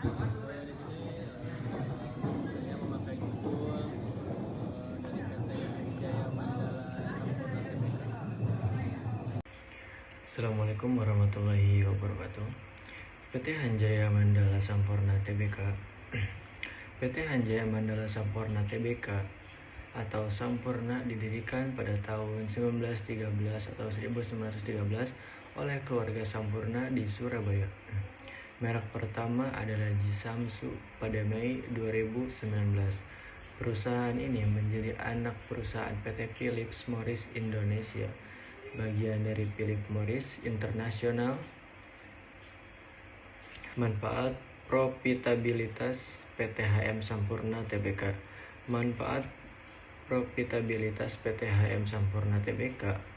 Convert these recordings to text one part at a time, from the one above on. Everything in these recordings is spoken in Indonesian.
Saya di sini saya memakai judul dari PT Jaya Mandala Sampurna Tbk. Assalamualaikum warahmatullahi wabarakatuh. PT Hanjaya Mandala Sampurna Tbk. PT Hanjaya Mandala Sampurna Tbk atau Sampurna didirikan pada tahun 1913 atau 1913 oleh keluarga Sampurna di Surabaya. Merek pertama adalah Jisamsu pada Mei 2019. Perusahaan ini menjadi anak perusahaan PT Philips Morris Indonesia, bagian dari Philip Morris International. Manfaat profitabilitas PT HM Sampurna Tbk. Manfaat profitabilitas PT HM Sampurna Tbk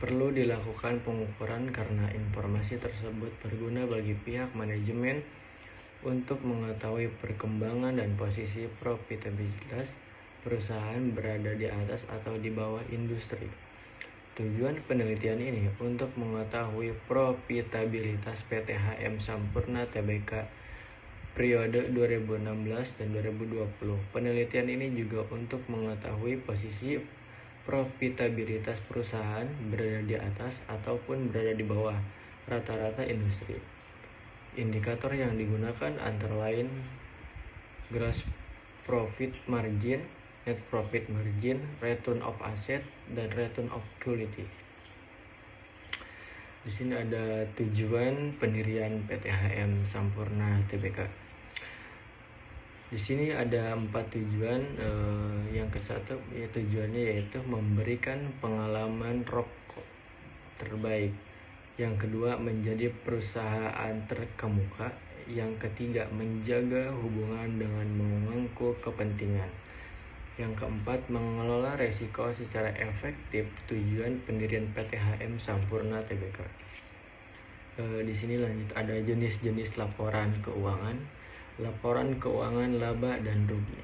perlu dilakukan pengukuran karena informasi tersebut berguna bagi pihak manajemen untuk mengetahui perkembangan dan posisi profitabilitas perusahaan berada di atas atau di bawah industri. Tujuan penelitian ini untuk mengetahui profitabilitas PT HM Sampurna Tbk periode 2016 dan 2020. Penelitian ini juga untuk mengetahui posisi profitabilitas perusahaan berada di atas ataupun berada di bawah rata-rata industri. Indikator yang digunakan antara lain gross profit margin, net profit margin, return of asset, dan return of equity. Di sini ada tujuan pendirian PT HM Sampurna Tbk. Di sini ada 4 tujuan. Yang ke-1 ya, tujuannya yaitu memberikan pengalaman rokok terbaik. Yang kedua, menjadi perusahaan terkemuka. Yang ketiga, menjaga hubungan dengan memangku kepentingan. Yang keempat, mengelola resiko secara efektif. Tujuan pendirian PT HM Sampurna Tbk. Di sini lanjut ada jenis-jenis laporan keuangan. Laporan keuangan laba dan rugi.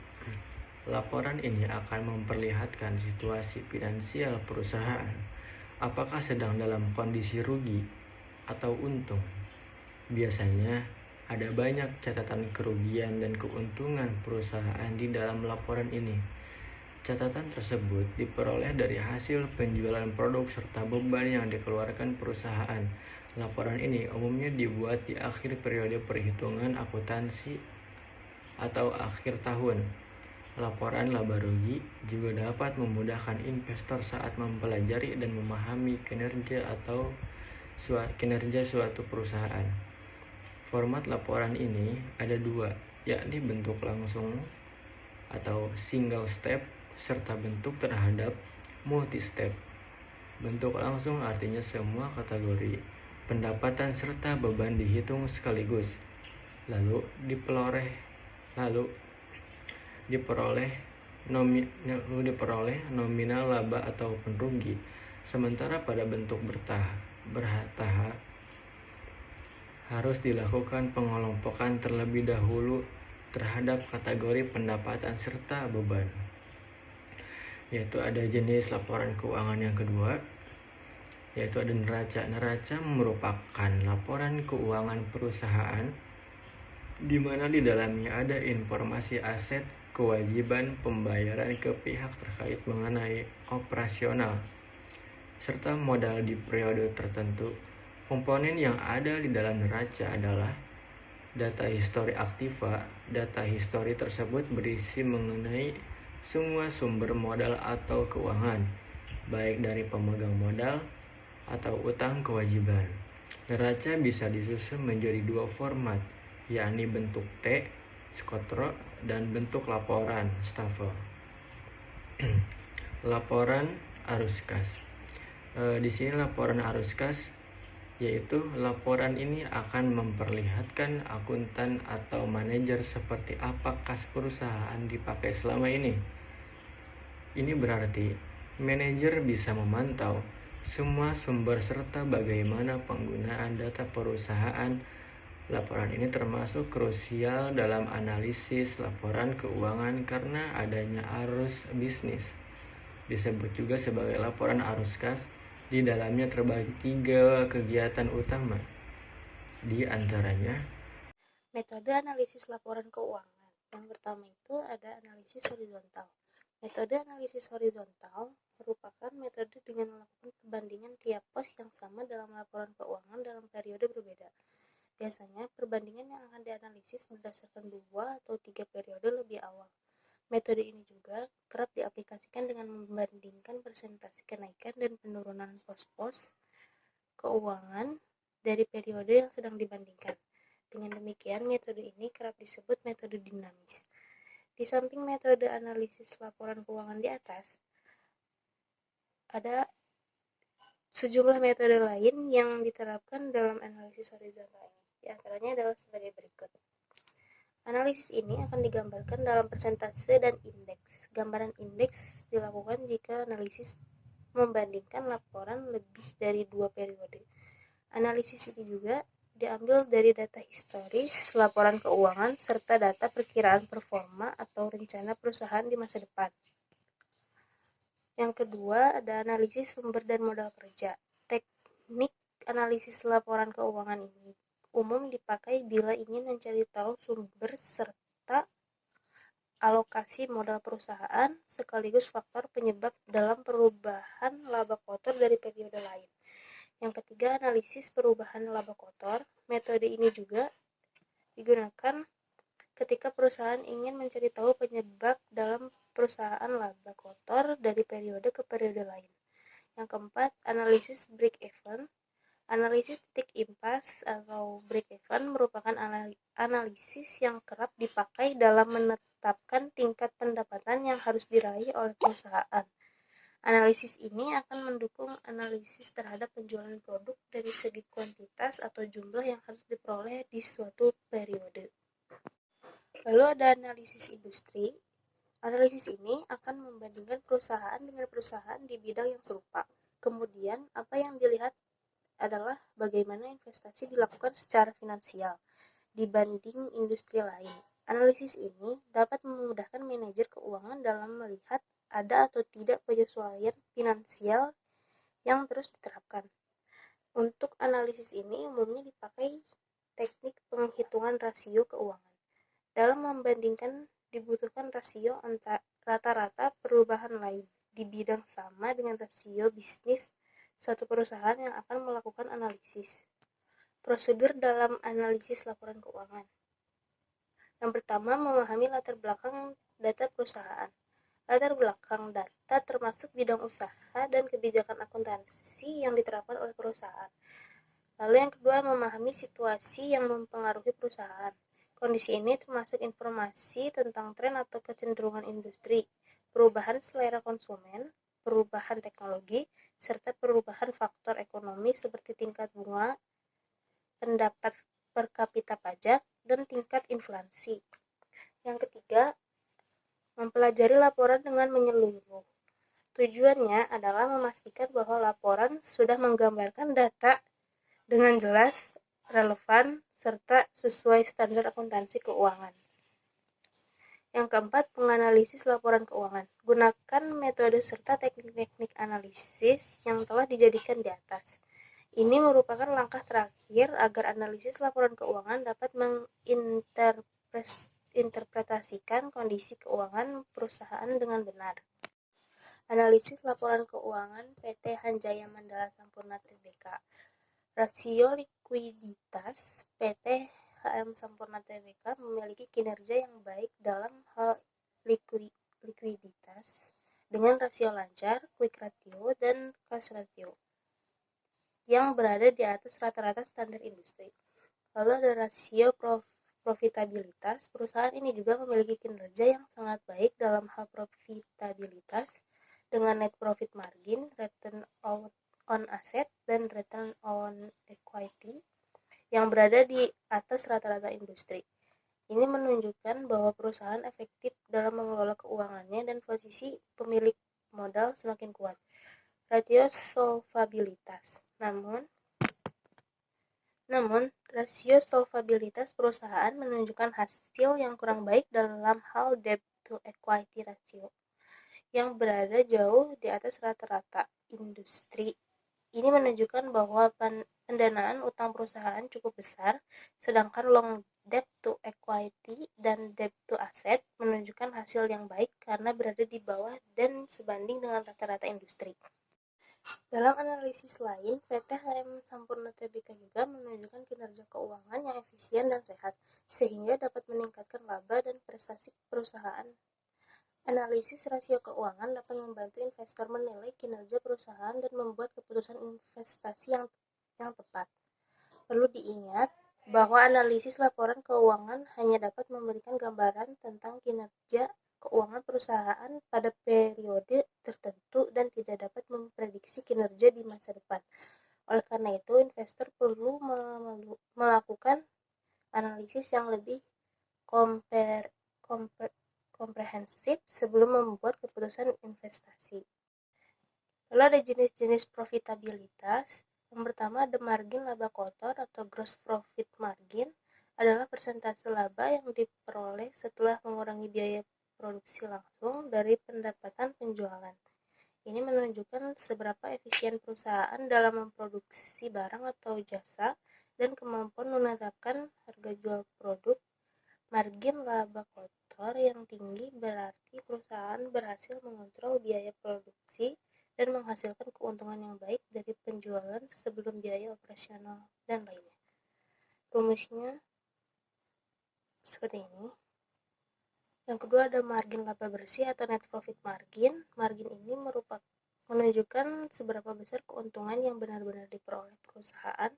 Laporan ini akan memperlihatkan situasi finansial perusahaan, apakah sedang dalam kondisi rugi atau untung. Biasanya ada banyak catatan kerugian dan keuntungan perusahaan di dalam laporan ini. Catatan tersebut diperoleh dari hasil penjualan produk serta beban yang dikeluarkan perusahaan. Laporan ini umumnya dibuat di akhir periode perhitungan akuntansi atau akhir tahun. Laporan laba rugi juga dapat memudahkan investor saat mempelajari dan memahami kinerja suatu perusahaan. Format laporan ini ada 2, yakni bentuk langsung atau single step serta bentuk terhadap multi step. Bentuk langsung artinya semua kategori pendapatan serta beban dihitung sekaligus, lalu diperoleh nominal laba ataupun rugi. Sementara pada bentuk bertahap harus dilakukan pengelompokan terlebih dahulu terhadap kategori pendapatan serta beban. Yaitu ada jenis laporan keuangan yang kedua, yaitu ada neraca. Neraca merupakan laporan keuangan perusahaan di mana di dalamnya ada informasi aset, kewajiban pembayaran ke pihak terkait mengenai operasional, serta modal di periode tertentu. Komponen yang ada di dalam neraca adalah data histori aktiva. Data histori tersebut berisi mengenai semua sumber modal atau keuangan, baik dari pemegang modal atau utang kewajiban. Neraca bisa disusun menjadi 2 format, yakni bentuk T, skotro, dan bentuk laporan, stafel. Laporan arus kas. Di sini laporan arus kas, yaitu laporan ini akan memperlihatkan akuntan atau manajer seperti apa kas perusahaan dipakai selama ini. Ini berarti manajer bisa memantau semua sumber serta bagaimana penggunaan data perusahaan. Laporan ini termasuk krusial dalam analisis laporan keuangan karena adanya arus bisnis. Disebut juga sebagai laporan arus kas. Di dalamnya terbagi 3 kegiatan utama. Di antaranya Metode analisis laporan keuangan. Yang pertama itu ada analisis horizontal. Metode analisis horizontal merupakan metode dengan melakukan perbandingan tiap pos yang sama dalam laporan keuangan dalam periode berbeda. Biasanya, perbandingan yang akan dianalisis berdasarkan 2 atau 3 periode lebih awal. Metode ini juga kerap diaplikasikan dengan membandingkan persentase kenaikan dan penurunan pos-pos keuangan dari periode yang sedang dibandingkan. Dengan demikian, metode ini kerap disebut metode dinamis. Di samping metode analisis laporan keuangan di atas, ada sejumlah metode lain yang diterapkan dalam analisis horizontal ini. Di antaranya adalah sebagai berikut. Analisis ini akan digambarkan dalam persentase dan indeks. Gambaran indeks dilakukan jika analisis membandingkan laporan lebih dari 2 periode. Analisis ini juga diambil dari data historis, laporan keuangan, serta data perkiraan performa atau rencana perusahaan di masa depan. Yang kedua, ada analisis sumber dan modal kerja. Teknik analisis laporan keuangan ini umum dipakai bila ingin mencari tahu sumber serta alokasi modal perusahaan sekaligus faktor penyebab dalam perubahan laba kotor dari periode lain. Yang ketiga, analisis perubahan laba kotor. Metode ini juga digunakan ketika perusahaan ingin mencari tahu penyebab dalam perusahaan laba kotor dari periode ke periode lain. Yang keempat, analisis break-even. Analisis titik impas atau break-even merupakan analisis yang kerap dipakai dalam menetapkan tingkat pendapatan yang harus diraih oleh perusahaan. Analisis ini akan mendukung analisis terhadap penjualan produk dari segi kuantitas atau jumlah yang harus diperoleh di suatu periode. Lalu ada analisis industri. Analisis ini akan membandingkan perusahaan dengan perusahaan di bidang yang serupa. Kemudian, apa yang dilihat adalah bagaimana investasi dilakukan secara finansial dibanding industri lain. Analisis ini dapat memudahkan manajer keuangan dalam melihat ada atau tidak penyesuaian finansial yang terus diterapkan. Untuk analisis ini umumnya dipakai teknik penghitungan rasio keuangan. Dalam membandingkan dibutuhkan rasio antara rata-rata perubahan lain di bidang sama dengan rasio bisnis satu perusahaan yang akan melakukan analisis. Prosedur dalam analisis laporan keuangan. Yang pertama, memahami latar belakang data perusahaan. Latar belakang data termasuk bidang usaha dan kebijakan akuntansi yang diterapkan oleh perusahaan. Lalu yang kedua, memahami situasi yang mempengaruhi perusahaan. Kondisi ini termasuk informasi tentang tren atau kecenderungan industri, perubahan selera konsumen, perubahan teknologi, serta perubahan faktor ekonomi seperti tingkat bunga, pendapat per kapita pajak, dan tingkat inflasi. Yang ketiga, mempelajari laporan dengan menyeluruh. Tujuannya adalah memastikan bahwa laporan sudah menggambarkan data dengan jelas, relevan, serta sesuai standar akuntansi keuangan. Yang keempat, menganalisis laporan keuangan. Gunakan metode serta teknik-teknik analisis yang telah dijadikan di atas. Ini merupakan langkah terakhir agar analisis laporan keuangan dapat menginterpretasikan kondisi keuangan perusahaan dengan benar. Analisis laporan keuangan PT Hanjaya Mandala Sampurna Tbk. Rasio likuiditas PT HM Sampurna Tbk memiliki kinerja yang baik dalam hal likuiditas dengan rasio lancar, quick ratio, dan cash ratio yang berada di atas rata-rata standar industri. Lalu ada rasio profitabilitas. Perusahaan ini juga memiliki kinerja yang sangat baik dalam hal profitabilitas dengan net profit margin, return on asset, dan return on equity yang berada di atas rata-rata industri. Ini menunjukkan bahwa perusahaan efektif dalam mengelola keuangannya dan posisi pemilik modal semakin kuat. Rasio solvabilitas. Namun, rasio solvabilitas perusahaan menunjukkan hasil yang kurang baik dalam hal debt to equity ratio yang berada jauh di atas rata-rata industri. Ini menunjukkan bahwa pendanaan utang perusahaan cukup besar, sedangkan long debt to equity dan debt to asset menunjukkan hasil yang baik karena berada di bawah dan sebanding dengan rata-rata industri. Dalam analisis lain, PT HM Sampurna Tbk juga menunjukkan kinerja keuangan yang efisien dan sehat, sehingga dapat meningkatkan laba dan prestasi perusahaan. Analisis rasio keuangan dapat membantu investor menilai kinerja perusahaan dan membuat keputusan investasi yang tepat. Perlu diingat bahwa analisis laporan keuangan hanya dapat memberikan gambaran tentang kinerja keuangan perusahaan pada periode tertentu dan tidak dapat memprediksi kinerja di masa depan. Oleh karena itu, investor perlu melakukan analisis yang lebih komprehensif sebelum membuat keputusan investasi. Lalu ada jenis-jenis profitabilitas. Yang pertama ada margin laba kotor atau gross profit margin, adalah persentase laba yang diperoleh setelah mengurangi biaya produksi langsung dari pendapatan penjualan. Ini menunjukkan seberapa efisien perusahaan dalam memproduksi barang atau jasa dan kemampuan menetapkan harga jual produk. Margin laba kotor yang tinggi berarti perusahaan berhasil mengontrol biaya produksi dan menghasilkan keuntungan yang baik dari penjualan sebelum biaya operasional dan lainnya. Rumusnya seperti ini. Yang kedua ada margin laba bersih atau net profit margin. Margin ini menunjukkan seberapa besar keuntungan yang benar-benar diperoleh perusahaan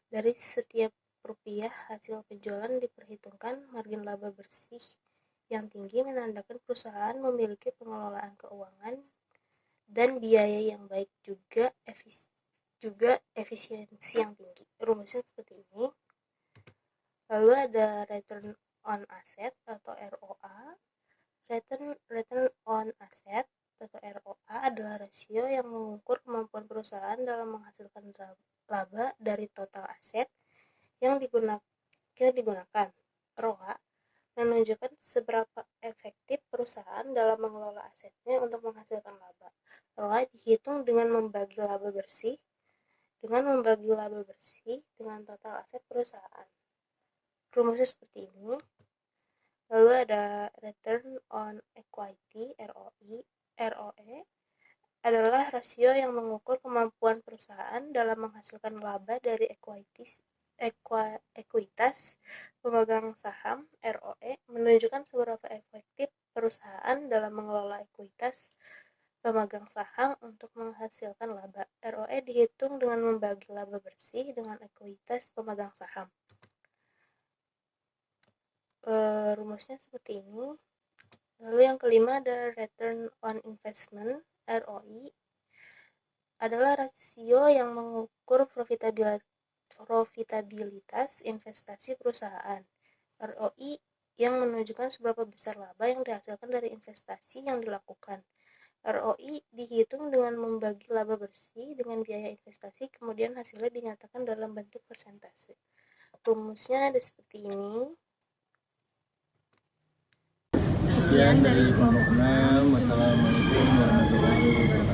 dari setiap rupiah hasil penjualan diperhitungkan. Margin laba bersih yang tinggi menandakan perusahaan memiliki pengelolaan keuangan dan biaya yang baik, juga efisiensi yang tinggi. Rumusnya seperti ini. Lalu ada return on asset atau ROA. Return on asset atau ROA adalah rasio yang mengukur kemampuan perusahaan dalam menghasilkan laba dari total aset yang digunakan. ROA menunjukkan seberapa efektif perusahaan dalam mengelola asetnya untuk menghasilkan laba. ROA dihitung dengan membagi laba bersih dengan total aset perusahaan. Rumusnya seperti ini. Lalu ada return on equity ROE adalah rasio yang mengukur kemampuan perusahaan dalam menghasilkan laba dari ekuitas pemegang saham. ROE menunjukkan seberapa efektif perusahaan dalam mengelola ekuitas pemegang saham untuk menghasilkan laba. ROE dihitung dengan membagi laba bersih dengan ekuitas pemegang saham. Rumusnya seperti ini. Lalu yang kelima ada return on investment ROI adalah rasio yang mengukur profitabilitas investasi perusahaan. ROI yang menunjukkan seberapa besar laba yang dihasilkan dari investasi yang dilakukan. ROI dihitung dengan membagi laba bersih dengan biaya investasi, kemudian hasilnya dinyatakan dalam bentuk persentase. Rumusnya ada seperti ini. Sekian dari kelompok 6. Wassalamualaikum warahmatullahi wabarakatuh.